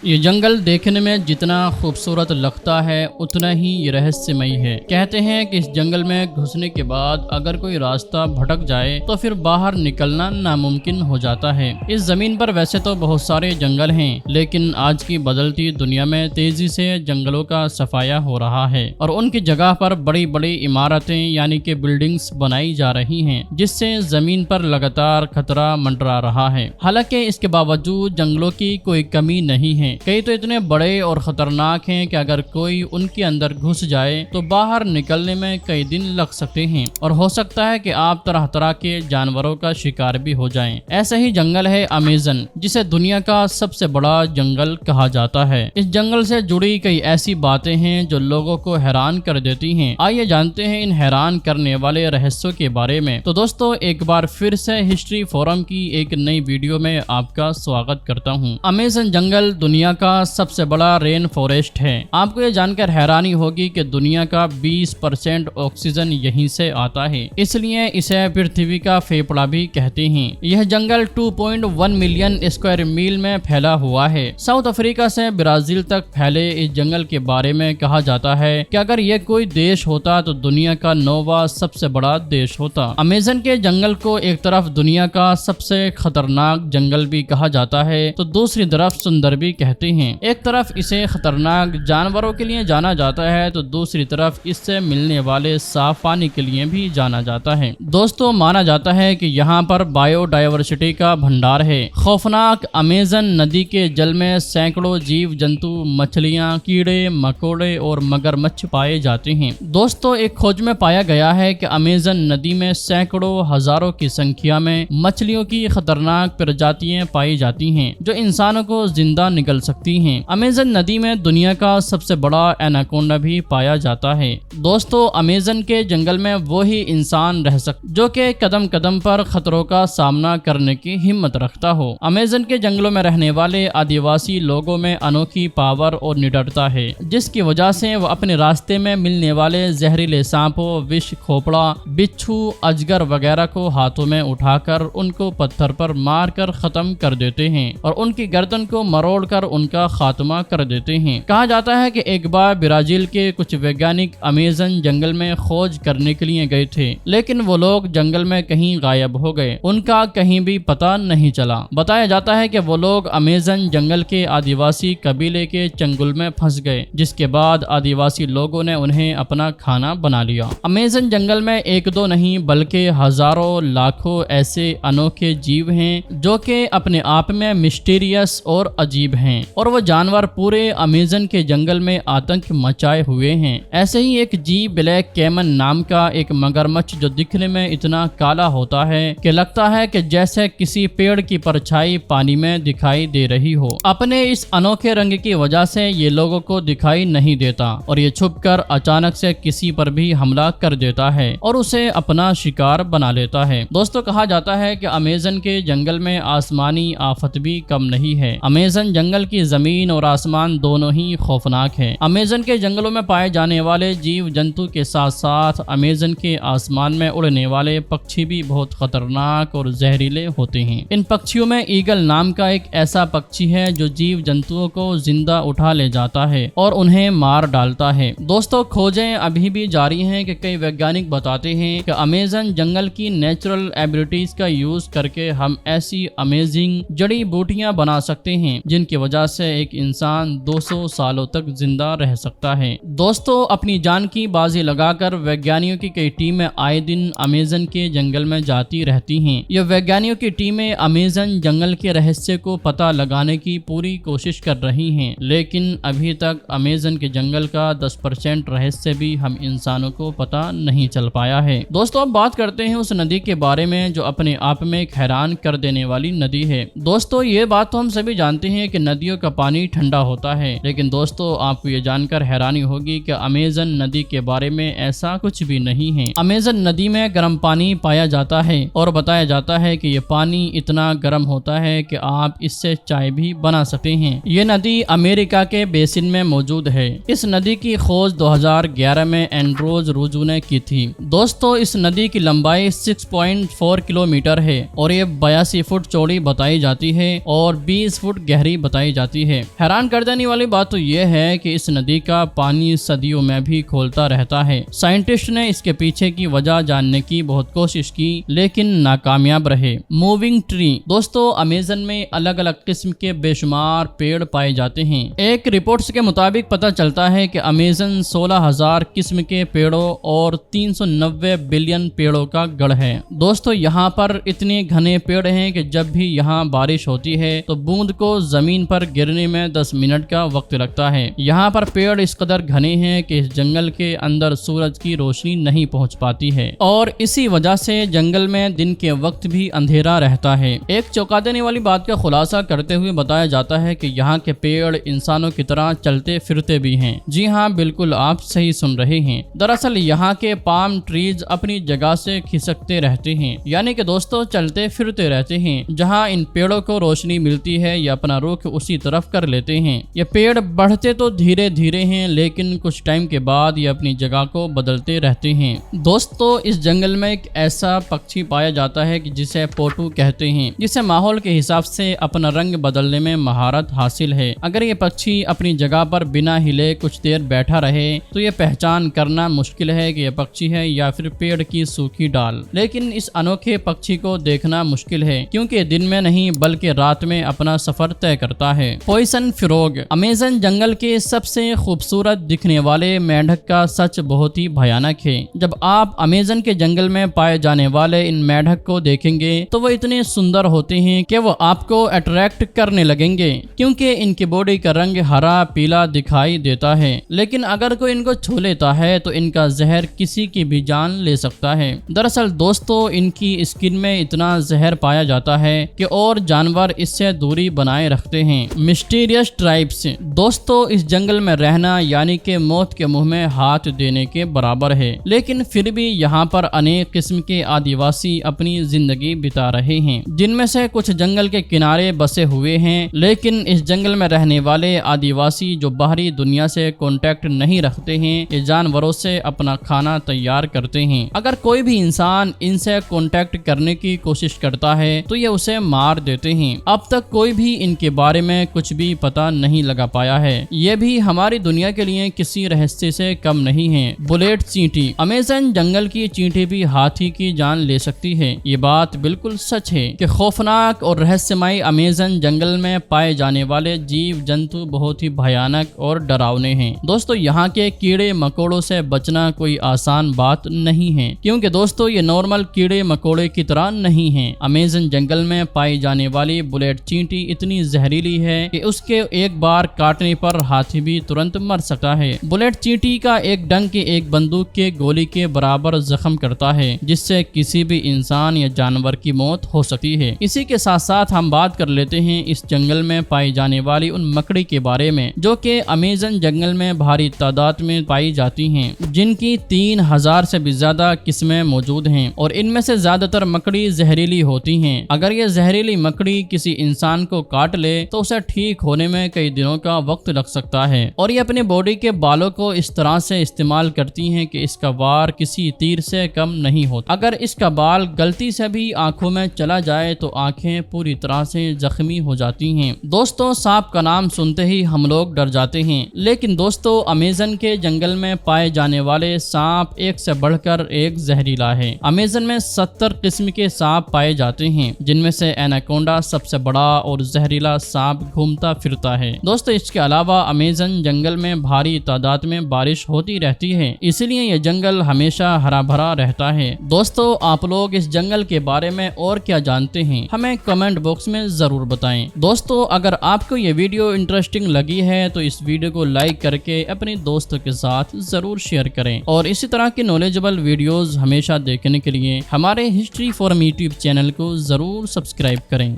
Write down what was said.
ये जंगल देखने में जितना खूबसूरत लगता है उतना ही रहस्यमयी है। कहते हैं कि इस जंगल में घुसने के बाद अगर कोई रास्ता भटक जाए तो फिर बाहर निकलना नामुमकिन हो जाता है। इस जमीन पर वैसे तो बहुत सारे जंगल हैं, लेकिन आज की बदलती दुनिया में तेजी से जंगलों का सफाया हो रहा है और उनकी जगह पर बड़ी बड़ी इमारतें यानी कि बिल्डिंग्स बनाई जा रही हैं, जिससे जमीन पर लगातार खतरा मंडरा रहा है। हालांकि इसके बावजूद जंगलों की कोई कमी नहीं है। कई तो इतने बड़े और खतरनाक हैं कि अगर कोई उनके अंदर घुस जाए तो बाहर निकलने में कई दिन लग सकते हैं और हो सकता है कि आप तरह तरह के जानवरों का शिकार भी हो जाएं। ऐसा ही जंगल है अमेज़न, जिसे दुनिया का सबसे बड़ा जंगल कहा जाता है। इस जंगल से जुड़ी कई ऐसी बातें हैं जो लोगों को हैरान कर देती हैं। आइए जानते हैं इन हैरान करने वाले रहस्यों के बारे में। तो दोस्तों, एक बार फिर से हिस्ट्री फोरम की एक नई वीडियो में आपका स्वागत करता हूं। अमेज़न जंगल दुनिया का सबसे बड़ा रेन फॉरेस्ट है। आपको ये जानकर हैरानी होगी कि दुनिया का 20% ऑक्सीजन यहीं से आता है, इसलिए इसे पृथ्वी का फेफड़ा भी कहते हैं। यह जंगल 2.1 मिलियन स्क्वायर मील में फैला हुआ है। साउथ अफ्रीका से ब्राजील तक फैले इस जंगल के बारे में कहा जाता है कि अगर यह कोई देश होता तो दुनिया का 9वां सबसे बड़ा देश होता। अमेज़न के जंगल को एक तरफ दुनिया का सबसे खतरनाक जंगल भी कहा जाता है तो दूसरी तरफ सुंदर भी कहते हैं। एक तरफ इसे खतरनाक जानवरों के लिए जाना जाता है तो दूसरी तरफ इससे मिलने वाले साफ पानी के लिए भी जाना जाता है। दोस्तों, माना जाता है कि यहाँ पर बायोडायवर्सिटी का भंडार है। खौफनाक अमेज़न नदी के जल में सैकड़ों जीव जंतु, मछलियाँ, कीड़े मकोड़े और मगरमच्छ पाए जाते हैं। दोस्तों, एक खोज में पाया गया है कि अमेज़न नदी में सैकड़ों हजारों की संख्या में मछलियों की खतरनाक प्रजातियां पाई जाती हैं जो इंसानों को जिंदा निगल सकती हैं। अमेज़न नदी में दुनिया का सबसे बड़ा एनाकोंडा भी पाया जाता है। दोस्तों, अमेज़न के जंगल में वो ही इंसान रह सकता जो कि कदम कदम पर खतरों का सामना करने की हिम्मत रखता हो। अमेज़न के जंगलों में रहने वाले आदिवासी लोगों में अनोखी पावर और निडरता है, जिसकी वजह से वो अपने रास्ते में मिलने वाले जहरीले सांपों, विष खोपड़ा, बिच्छू, अजगर वगैरह को हाथों में उठाकर उनको पत्थर पर मार कर खत्म कर देते हैं और उनकी गर्दन को मरोड़ कर उनका खात्मा कर देते हैं। कहा जाता है कि एक बार ब्राजील के कुछ वैज्ञानिक अमेज़न जंगल में खोज करने के लिए गए थे, लेकिन वो लोग जंगल में कहीं गायब हो गए। उनका कहीं भी पता नहीं चला। बताया जाता है कि वो लोग अमेज़न जंगल के आदिवासी कबीले के चंगुल में फंस गए, जिसके बाद आदिवासी लोगों ने उन्हें अपना खाना बना लिया। अमेज़न जंगल में एक दो नहीं बल्कि हजारों लाखों ऐसे अनोखे जीव हैं जो कि अपने आप में मिस्टीरियस और अजीब हैं, और वो जानवर पूरे अमेज़न के जंगल में आतंक मचाए हुए हैं। ऐसे ही एक जीव ब्लैक कैमन नाम का एक मगरमच्छ जो दिखने में इतना काला होता है कि लगता है कि जैसे किसी पेड़ की परछाई पानी में दिखाई दे रही हो। अपने इस अनोखे रंग की वजह से ये लोगों को दिखाई नहीं देता और ये छुपकर अचानक से किसी पर भी हमला कर देता है और उसे अपना शिकार बना लेता है। दोस्तों, कहा जाता है कि अमेज़न के जंगल में आसमानी आफत भी कम नहीं है। अमेज़न जंगल की जमीन और आसमान दोनों ही खौफनाक है। अमेज़न के जंगलों में पाए जाने वाले जीव जंतु के साथ साथ अमेज़न के आसमान में उड़ने वाले पक्षी भी बहुत खतरनाक और जहरीले होते हैं। इन पक्षियों में ईगल नाम का एक ऐसा पक्षी है जो जीव जंतुओं को जिंदा उठा ले जाता है और उन्हें मार डालता है। दोस्तों, खोजें अभी भी जारी हैं कि कई वैज्ञानिक बताते हैं कि अमेज़न जंगल की नेचुरल एबिलिटीज का यूज करके हम ऐसी अमेजिंग जड़ी बूटियां बना सकते हैं जिनकी वजह से एक इंसान 200 सालों तक जिंदा रह सकता है। दोस्तों, अपनी जान की बाजी लगाकर वैज्ञानिकों की कई टीमें आए दिन अमेज़न के जंगल में जाती रहती हैं। ये वैज्ञानिकों की टीमें अमेज़न जंगल के रहस्य को पता लगाने की पूरी कोशिश कर रही हैं, लेकिन अभी तक अमेज़न के जंगल का 10% रहस्य भी हम इंसानों को पता नहीं चल पाया है। दोस्तों, अब बात करते हैं उस नदी के बारे में जो अपने आप में एक हैरान कर देने वाली नदी है। दोस्तों, ये बात तो हम सभी जानते हैं कि नदियों का पानी ठंडा होता है, लेकिन दोस्तों आपको ये जानकर हैरानी होगी कि अमेज़न नदी के बारे में ऐसा कुछ भी नहीं है। अमेज़न नदी में गर्म पानी पाया जाता है और बताया जाता है कि ये पानी इतना गर्म होता है कि आप इससे चाय भी बना सकते हैं। ये नदी अमेरिका के बेसिन में मौजूद है। इस नदी की खोज 2011 में एंड्रोज रूजू ने की थी। दोस्तों, इस नदी की लंबाई 6.4 किलोमीटर है और ये 82 फुट चौड़ी बताई जाती है और 20 फुट गहरी बताई जाती है। हैरान कर देने वाली बात तो यह है कि इस नदी का पानी सदियों में भी खोलता रहता है। साइंटिस्ट ने इसके पीछे की वजह जानने की बहुत कोशिश की लेकिन नाकामयाब रहे। Moving tree. दोस्तों, अमेज़न में अलग अलग किस्म के बेशुमार पेड़ पाए जाते हैं। एक रिपोर्ट्स के मुताबिक पता चलता है कि अमेज़न 16,000 किस्म के पेड़ों और 390 बिलियन पेड़ों का गढ़ है। दोस्तों, यहाँ पर इतने घने पेड़ हैं कि जब भी यहाँ बारिश होती है तो बूंद को जमीन पर गिरने में 10 मिनट का वक्त लगता है। यहाँ पर पेड़ इस कदर घने हैं कि इस जंगल के अंदर सूरज की रोशनी नहीं पहुँच पाती है और इसी वजह से जंगल में दिन के वक्त भी अंधेरा रहता है। एक चौंका देने वाली बात का खुलासा करते हुए बताया जाता है कि यहाँ के पेड़ इंसानों की तरह चलते फिरते भी हैं। जी हाँ, बिल्कुल आप सही सुन रहे हैं। दरअसल यहाँ के पाम ट्रीज अपनी जगह से खिसकते रहते हैं, यानी कि दोस्तों चलते फिरते रहते हैं। जहाँ इन पेड़ों को रोशनी मिलती है ये अपना रुख उसी तरफ कर लेते हैं। ये पेड़ बढ़ते तो धीरे धीरे हैं लेकिन कुछ टाइम के बाद ये अपनी जगह को बदलते रहते हैं। दोस्तों, इस जंगल में एक ऐसा पक्षी पाया जाता है कि जिसे पोटू कहते हैं, जिसे माहौल के हिसाब से अपना रंग बदलने में महारत हासिल है। अगर ये पक्षी अपनी जगह पर बिना हिले कुछ देर बैठा रहे तो ये पहचान करना मुश्किल है कि यह पक्षी है या फिर पेड़ की सूखी डाल। लेकिन इस अनोखे पक्षी को देखना मुश्किल है क्योंकि दिन में नहीं बल्कि रात में अपना सफर तय करता है। Poisson frog. अमेज़न जंगल के सबसे खूबसूरत दिखने वाले मेंढक का सच बहुत ही भयानक है। जब आप अमेज़न के जंगल में पाए जाने वाले इन मेंढक को देखेंगे तो वो इतने सुंदर होते हैं कि वो आपको अट्रैक्ट करने लगेंगे क्योंकि इनकी बॉडी का रंग हरा पीला दिखाई देता है। लेकिन अगर कोई इनको छू लेता है तो इनका जहर किसी की भी जान ले सकता है। दरअसल दोस्तों, इनकी स्किन में इतना जहर पाया जाता है कि और जानवर इससे दूरी बनाए रखते हैं। Mysterious tribes. दोस्तों, इस जंगल में रहना यानी कि मौत के मुंह में हाथ देने के बराबर है, लेकिन फिर भी यहाँ पर अनेक किस्म के आदिवासी अपनी जिंदगी बिता रहे हैं, जिनमें से कुछ जंगल के किनारे बसे हुए हैं। लेकिन इस जंगल में रहने वाले आदिवासी जो बाहरी दुनिया से कांटेक्ट नहीं रखते हैं, ये जानवरों से अपना खाना तैयार करते हैं। अगर कोई भी इंसान इनसे कांटेक्ट करने की कोशिश करता है तो ये उसे मार देते हैं। अब तक कोई भी इनके बारे में कुछ भी पता नहीं लगा पाया है। ये भी हमारी दुनिया के लिए किसी रहस्य से कम नहीं है। बुलेट चींटी। अमेज़न जंगल की चींटी भी हाथी की जान ले सकती है। ये बात बिल्कुल सच है कि खौफनाक और रहस्यमय अमेज़न जंगल में पाए जाने वाले जीव जंतु बहुत ही भयानक और डरावने हैं। दोस्तों, यहाँ के कीड़े मकोड़ों से बचना कोई आसान बात नहीं है क्योंकि दोस्तों ये नॉर्मल कीड़े मकोड़े की तरह नहीं है। अमेज़न जंगल में पाई जाने वाली बुलेट चींटी इतनी जहरीली है कि उसके एक बार काटने पर हाथी भी तुरंत मर सकता है। बुलेट चींटी का एक डंक एक बंदूक के गोली के बराबर जख्म करता है, जिससे किसी भी इंसान या जानवर की मौत हो सकती है। इसी के साथ साथ हम बात कर लेते हैं इस जंगल में पाई जाने वाली उन मकड़ी के बारे में जो कि अमेज़न जंगल में भारी तादाद में पाई जाती हैं, जिनकी 3000 से भी ज्यादा किस्में मौजूद हैं और इनमें से ज्यादातर मकड़ी जहरीली होती हैं। अगर ये जहरीली मकड़ी किसी इंसान को काट ले तो उसे ठीक होने में कई दिनों का वक्त लग सकता है और ये अपने बॉडी के बालों को इस तरह से इस्तेमाल करती हैं कि इसका वार किसी तीर से कम नहीं होता। अगर इसका बाल गलती से भी आंखों में चला जाए तो आंखें पूरी तरह से जख्मी हो जाती हैं। दोस्तों, सांप का नाम सुनते ही हम लोग डर जाते हैं, लेकिन दोस्तों अमेज़न के जंगल में पाए जाने वाले सांप एक से बढ़कर एक जहरीला है। अमेज़न में 70 किस्म के सांप पाए जाते हैं, जिनमें से एनाकोंडा सबसे बड़ा और जहरीला सांप घूमता फिरता है। दोस्तों, इसके अलावा अमेज़न जंगल में भारी तादाद में बारिश होती रहती है, इसलिए यह जंगल हमेशा हरा भरा रहता है। दोस्तों, आप लोग इस जंगल के बारे में और क्या जानते हैं हमें कमेंट बॉक्स में जरूर बताएं। दोस्तों, अगर आपको ये वीडियो इंटरेस्टिंग लगी है तो इस वीडियो को लाइक करके अपने दोस्तों के साथ जरूर शेयर करें और इसी तरह के नॉलेजेबल वीडियोस हमेशा देखने के लिए हमारे हिस्ट्री फॉरम यूट्यूब चैनल को जरूर सब्सक्राइब करें।